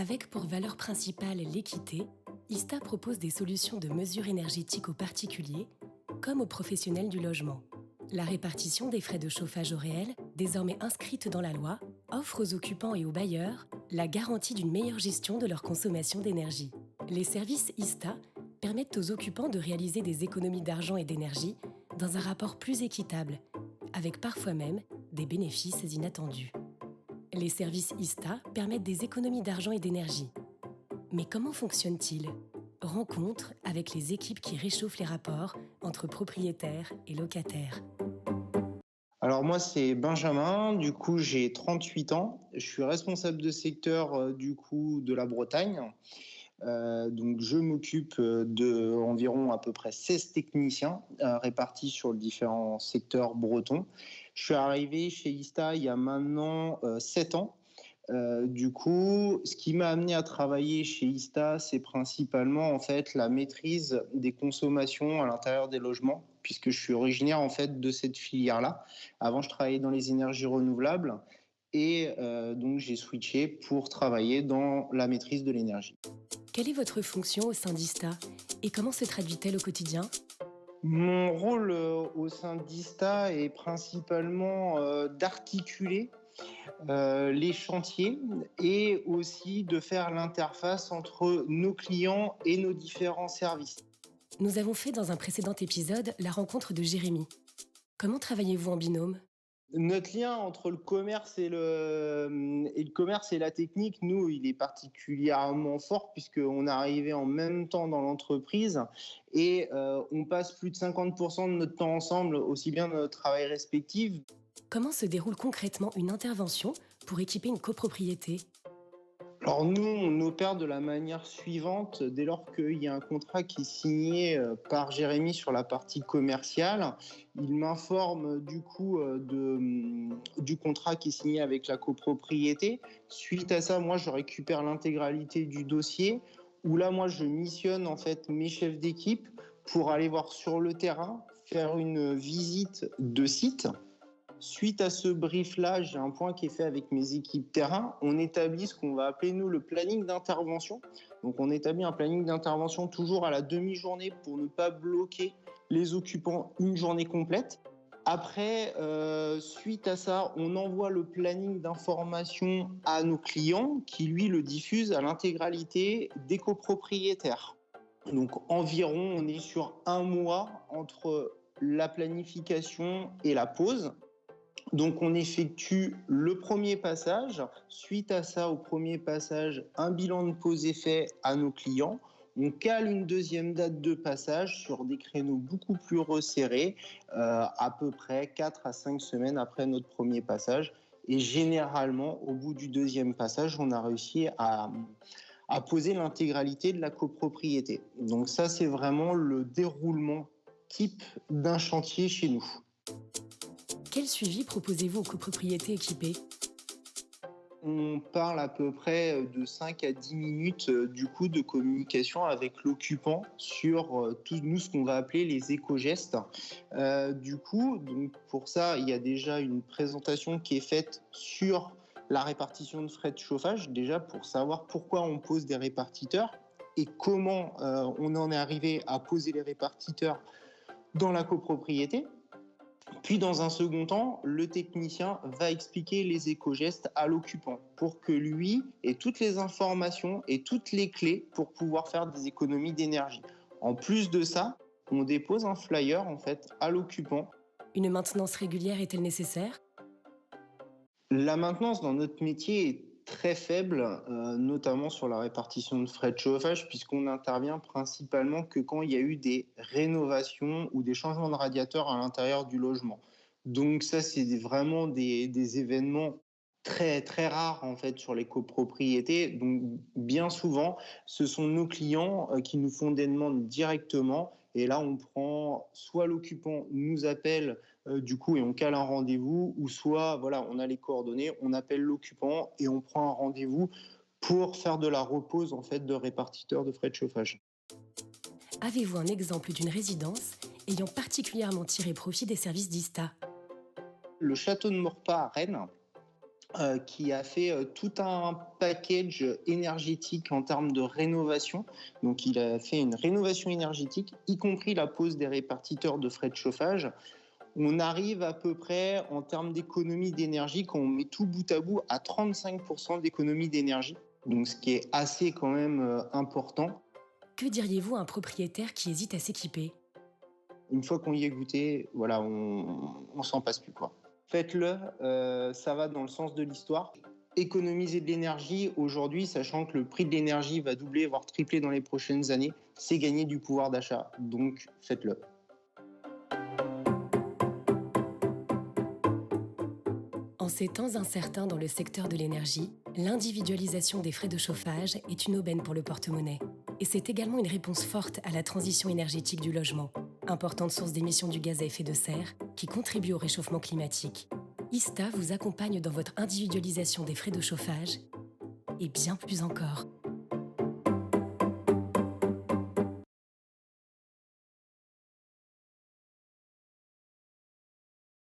Avec pour valeur principale l'équité, ISTA propose des solutions de mesure énergétique aux particuliers comme aux professionnels du logement. La répartition des frais de chauffage au réel, désormais inscrite dans la loi, offre aux occupants et aux bailleurs la garantie d'une meilleure gestion de leur consommation d'énergie. Les services ISTA permettent aux occupants de réaliser des économies d'argent et d'énergie dans un rapport plus équitable, avec parfois même des bénéfices inattendus. Les services ISTA permettent des économies d'argent et d'énergie. Mais comment fonctionnent-ils ? Rencontre avec les équipes qui réchauffent les rapports entre propriétaires et locataires. Alors moi, c'est Benjamin, du coup j'ai 38 ans, je suis responsable de secteur du coup de la Bretagne. Donc je m'occupe de environ à peu près 16 techniciens répartis sur les différents secteurs bretons. Je suis arrivé chez ISTA il y a maintenant 7 ans. Du coup, ce qui m'a amené à travailler chez ISTA, c'est principalement en fait la maîtrise des consommations à l'intérieur des logements, puisque je suis originaire en fait de cette filière-là. Avant, je travaillais dans les énergies renouvelables et donc j'ai switché pour travailler dans la maîtrise de l'énergie. Quelle est votre fonction au sein d'ISTA et comment se traduit-elle au quotidien ? Mon rôle au sein d'ISTA est principalement d'articuler les chantiers et aussi de faire l'interface entre nos clients et nos différents services. Nous avons fait dans un précédent épisode la rencontre de Jérémy. Comment travaillez-vous en binôme ? Notre lien entre le commerce et le commerce et la technique, nous, il est particulièrement fort puisqu'on est arrivé en même temps dans l'entreprise et on passe plus de 50% de notre temps ensemble, aussi bien dans notre travail respectif. Comment se déroule concrètement une intervention pour équiper une copropriété ? Alors nous, on opère de la manière suivante. Dès lors qu'il y a un contrat qui est signé par Jérémy sur la partie commerciale, il m'informe du coup du contrat qui est signé avec la copropriété. Suite à ça, moi, je récupère l'intégralité du dossier où là, moi, je missionne en fait mes chefs d'équipe pour aller voir sur le terrain, faire une visite de site. Suite à ce brief-là, j'ai un point qui est fait avec mes équipes terrain. On établit ce qu'on va appeler, nous, le planning d'intervention. Donc, on établit un planning d'intervention toujours à la demi-journée pour ne pas bloquer les occupants une journée complète. Après, suite à ça, on envoie le planning d'information à nos clients qui, lui, le diffusent à l'intégralité des copropriétaires. Donc, environ, on est sur un mois entre la planification et la pause. Donc on effectue le premier passage. Suite à ça, au premier passage, un bilan de pause est fait à nos clients. On cale une deuxième date de passage sur des créneaux beaucoup plus resserrés, à peu près 4 à 5 semaines après notre premier passage. Et généralement, au bout du deuxième passage, on a réussi à poser l'intégralité de la copropriété. Donc ça, c'est vraiment le déroulement type d'un chantier chez nous. Quel suivi proposez-vous aux copropriétés équipées ? On parle à peu près de 5 à 10 minutes du coup de communication avec l'occupant sur tout nous ce qu'on va appeler les éco-gestes. Du coup, donc pour ça, il y a déjà une présentation qui est faite sur la répartition de frais de chauffage, déjà pour savoir pourquoi on pose des répartiteurs et comment on en est arrivé à poser les répartiteurs dans la copropriété. Puis, dans un second temps, le technicien va expliquer les éco-gestes à l'occupant pour que lui ait toutes les informations et toutes les clés pour pouvoir faire des économies d'énergie. En plus de ça, on dépose un flyer en fait à l'occupant. Une maintenance régulière est-elle nécessaire ? La maintenance dans notre métier est très faible, notamment sur la répartition de frais de chauffage, puisqu'on n'intervient principalement que quand il y a eu des rénovations ou des changements de radiateurs à l'intérieur du logement. Donc ça, c'est vraiment des événements très très rares en fait sur les copropriétés. Donc bien souvent, ce sont nos clients qui nous font des demandes directement. Et là, on prend soit l'occupant nous appelle du coup et on cale un rendez-vous, ou soit voilà, on a les coordonnées, on appelle l'occupant et on prend un rendez-vous pour faire de la repose en fait de répartiteur de frais de chauffage. Avez-vous un exemple d'une résidence ayant particulièrement tiré profit des services d'ISTA ? Le château de Maurepas à Rennes. qui a fait tout un package énergétique en termes de rénovation. Donc il a fait une rénovation énergétique, y compris la pose des répartiteurs de frais de chauffage. On arrive à peu près en termes d'économie d'énergie, quand on met tout bout à bout, à 35% d'économie d'énergie. Donc ce qui est assez quand même important. Que diriez-vous à un propriétaire qui hésite à s'équiper? Une fois qu'on y est goûté, voilà, on s'en passe plus, quoi. Faites-le, ça va dans le sens de l'histoire. Économiser de l'énergie aujourd'hui, sachant que le prix de l'énergie va doubler, voire tripler dans les prochaines années, c'est gagner du pouvoir d'achat. Donc faites-le. En ces temps incertains dans le secteur de l'énergie, l'individualisation des frais de chauffage est une aubaine pour le porte-monnaie. Et c'est également une réponse forte à la transition énergétique du logement, importante source d'émissions du gaz à effet de serre qui contribue au réchauffement climatique. ISTA vous accompagne dans votre individualisation des frais de chauffage et bien plus encore.